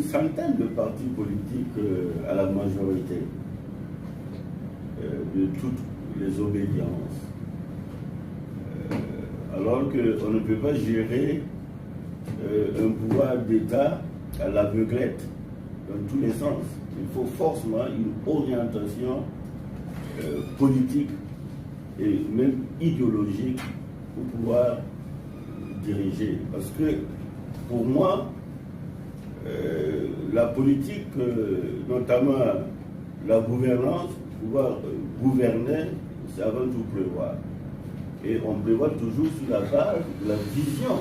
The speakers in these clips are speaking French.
centaine de partis politiques à la majorité de toutes les obédiences. Alors qu'on ne peut pas gérer un pouvoir d'État à l'aveuglette dans tous les sens. Il faut forcément une orientation politique et même idéologique pour pouvoir diriger. Parce que pour moi, la politique, notamment la gouvernance, pouvoir gouverner, c'est avant tout prévoir. Et on prévoit toujours sur la base de la vision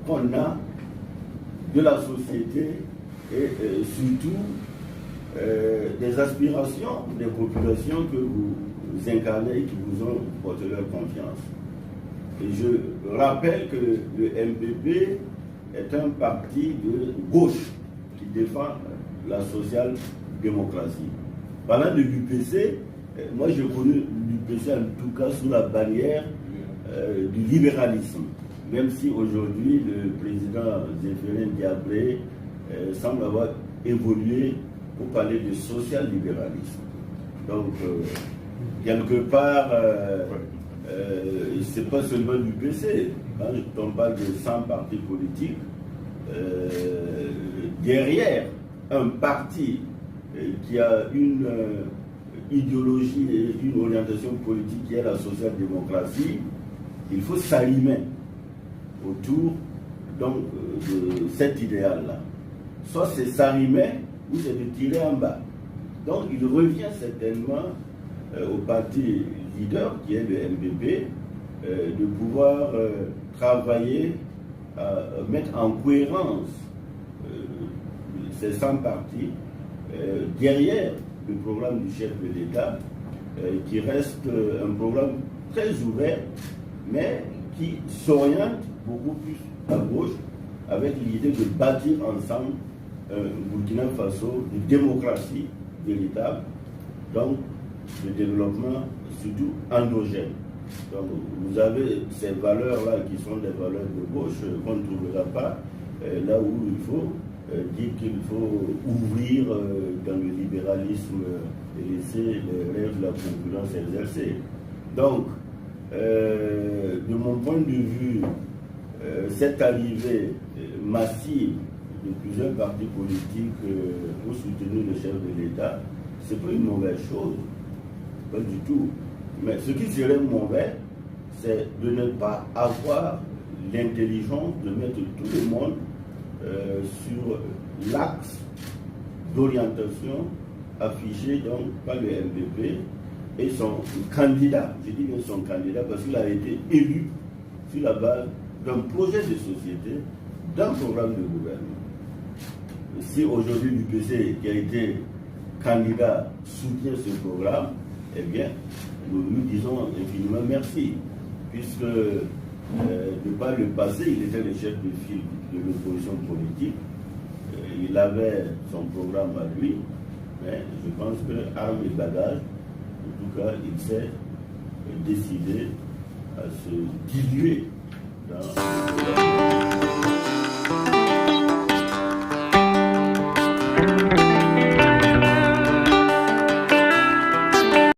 qu'on a de la société et surtout des aspirations des populations que vous incarnez et qui vous ont porté leur confiance. Et je rappelle que le MPP est un parti de gauche qui défend la social-démocratie. Parlant de l'UPC, moi j'ai connu l'UPC en tout cas sous la bannière du libéralisme, même si aujourd'hui le président Zéphirin Diabré semble avoir évolué pour parler de social-libéralisme. Donc, quelque part, c'est pas seulement l'UPC. Quand on parle de 100 partis politiques, derrière un parti qui a une idéologie et une orientation politique qui est la social-démocratie, il faut s'allumer autour donc, de cet idéal-là. Soit c'est s'arrimer ou c'est de tirer en bas. Donc il revient certainement au parti leader qui est le MPP de pouvoir travailler à mettre en cohérence ces 100 partis derrière le programme du chef de l'État qui reste un programme très ouvert mais qui s'oriente beaucoup plus à gauche avec l'idée de bâtir ensemble Burkina Faso de démocratie véritable, donc de développement surtout endogène. Donc vous avez ces valeurs-là qui sont des valeurs de gauche qu'on ne trouvera pas là où il faut dire qu'il faut ouvrir dans le libéralisme et laisser les règles de la concurrence exercer. Donc, de mon point de vue, cette arrivée massive de plusieurs partis politiques pour soutenir le chef de l'État, c'est pas une mauvaise chose, pas du tout. Mais ce qui serait mauvais, c'est de ne pas avoir l'intelligence de mettre tout le monde sur l'axe d'orientation affiché donc par le MPP et son candidat. Je dis bien son candidat parce qu'il a été élu sur la base d'un projet de société, d'un programme de gouvernement. Si aujourd'hui l'UPC qui a été candidat soutient ce programme, eh bien, nous disons infiniment merci, puisque de par le passé, il était le chef de file de l'opposition politique, il avait son programme à lui, mais je pense que armes et bagages, en tout cas, il s'est décidé à se diluer dans le programme.